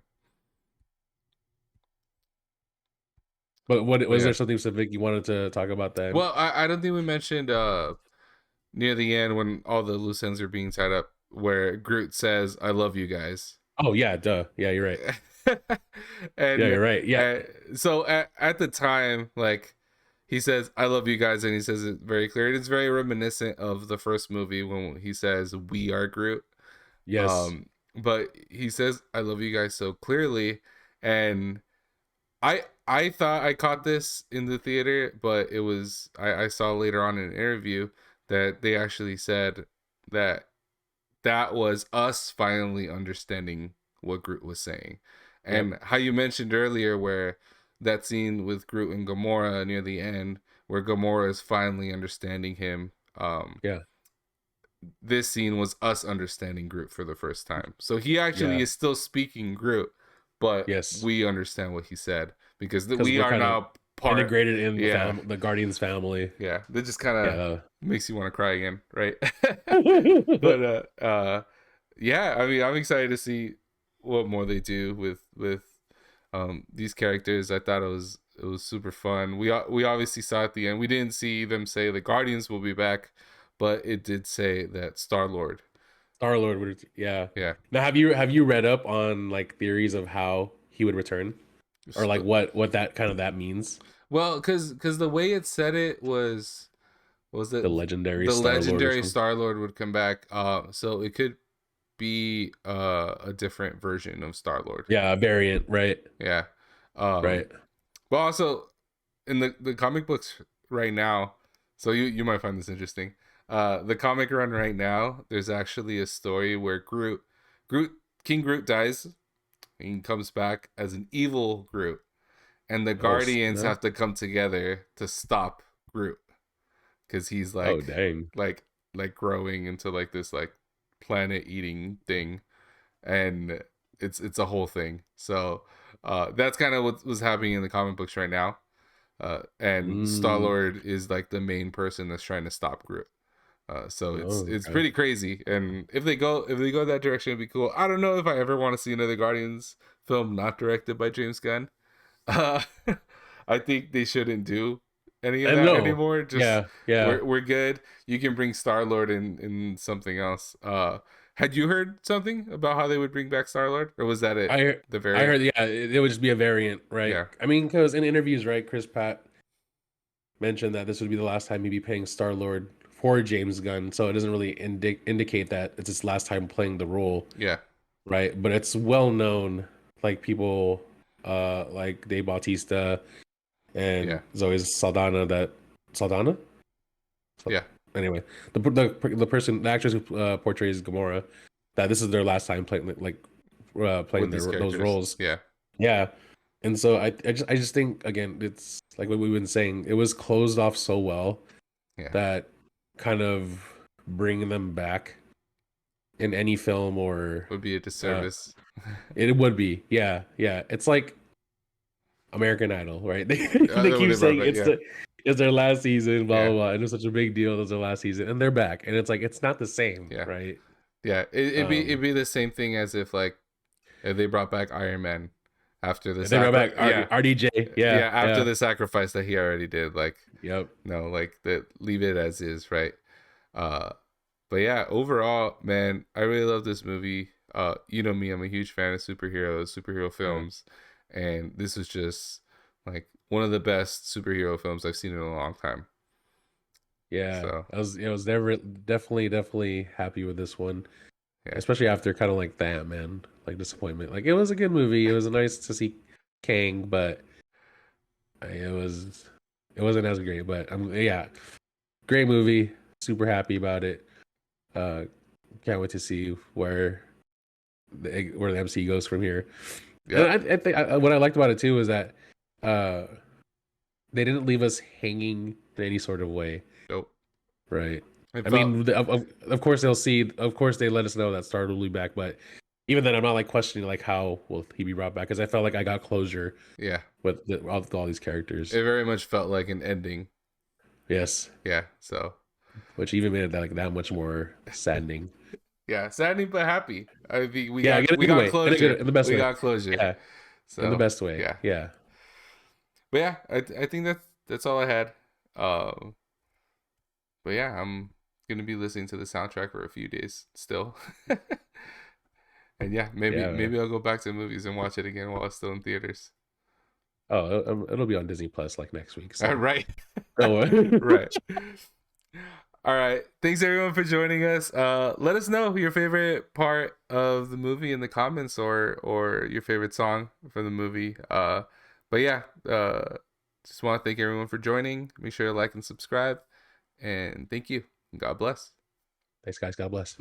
But what But was yeah, there something specific you wanted to talk about then? well, I don't think we mentioned near the end when all the loose ends are being tied up, where Groot says, "I love you guys." Oh yeah, duh. Yeah, you're right. Yeah, and you're right. Yeah. uh, so at the time, like he says, "I love you guys," and he says it very clear. And it's very reminiscent of the first movie when he says, "We are Groot." Yes. But he says, "I love you guys" so clearly, and I thought I caught this in the theater, but it was I saw later on in an interview that they actually said that that was us finally understanding what Groot was saying. Yep. And how you mentioned earlier where that scene with Groot and Gamora near the end, where Gamora is finally understanding him. Yeah. This scene was us understanding Groot for the first time. So he actually Yeah. is still speaking Groot, but Yes. we understand what he said because Because we we're are kind of now part. integrated in Yeah, the Guardians family. yeah. That just kind of Yeah. makes you want to cry again, right? But yeah. I mean, I'm excited to see what more they do with these characters. I thought it was super fun. We obviously saw at the end. We didn't see them say the Guardians will be back, but it did say that Star Lord. Star Lord would, yeah. Yeah. Now, have you read up on like theories of how he would return, or like what that kind of that means? Well, because the way it said it was The that legendary the Star Lord or legendary something. Star Lord would come back. So it could be a different version of Star Lord. Yeah, a variant, right? Yeah. Um, Right. but also in the comic books right now, so you might find this interesting. The comic run right now, there's actually a story where Groot King Groot dies and he comes back as an evil Groot, and the Oh Guardians snap! have to come together to stop Groot because he's Oh dang! like growing into like this like planet eating thing, and it's a whole thing. So that's kind of what was happening in the comic books right now. And Star Mm, Lord is like the main person that's trying to stop Groot. So oh, it's okay. pretty crazy, and if they go that direction, it'd be cool. I don't know if I ever want to see another Guardians film not directed by James Gunn. Uh, I think they shouldn't do any of I that know. anymore. Just Yeah, yeah. we're good. You can bring Star Lord in something else. Had you heard something about how they would bring back Star Lord, or was that it? I The I variant? heard. Yeah, it would just be a variant, right? Yeah, I mean, because in interviews, right, Chris Pratt mentioned that this would be the last time he'd be paying Star Lord for James Gunn, so it doesn't really indicate that it's his last time playing the role, yeah, right? But it's well known, like people, like Dave Bautista yeah, and Zoe Saldana. Saldana. So, yeah. anyway, the person, the actress who portrays Gamora, that this is their last time playing playing With these those characters, roles. yeah, Yeah, and so I just think again, it's like what we've been saying. It was closed off so well yeah. that kind of bringing them back in any film or Would be a uh, disservice. it would be, yeah, yeah. It's like American Idol, right? They They keep would have brought saying back, it's yeah, it's their last season, blah Yeah, blah blah, and it's such a big deal. It's their last season, and they're back, and it's like it's not the same, yeah, right? yeah. It'd Um, be the same thing as if like if they brought back Iron Man after the and they brought back yeah, RDJ, yeah, yeah, after yeah, the sacrifice that he already did. Like yep, no, like that, leave it as is, right? Uh, but yeah, overall, man, I really love this movie. You know me, I'm a huge fan of superhero yeah, films, and this is just like one of the best superhero films I've seen in a long time. yeah. So I was never definitely happy with this one, yeah, especially after kind of like the Ant-Man like disappointment. Like it was a good movie. It was nice to see Kang, but it wasn't as great. But yeah, great movie. Super happy about it. Uh, can't wait to see where the MC goes from here. And yep, I think what I liked about it too is that uh, they didn't leave us hanging in any sort of way, nope. right? It I felt mean, of course they'll see. Of course they let us know that Star will be back, but even then, I'm not like questioning like how will he be brought back because I felt like I got closure yeah. with all these characters. It very much felt like an ending. Yes, Yeah. So which even made it like that much more saddening. yeah, saddening but happy. I think Yeah, in a we good got way, closure. in the best We way. got closure. Yeah, in the So best way. yeah, Yeah, but yeah, I think that's all I had. Um, but yeah, I'm gonna be listening to the soundtrack for a few days still. And yeah, yeah, man. maybe I'll go back to the movies and watch it again while it's still in theaters. Oh, it'll be on Disney Plus like next week. All So right. don't worry. Right. All right. Thanks everyone for joining us. Let us know your favorite part of the movie in the comments or your favorite song from the movie. But yeah, just want to thank everyone for joining. Make sure to like and subscribe. And thank you. God bless. Thanks, guys. God bless.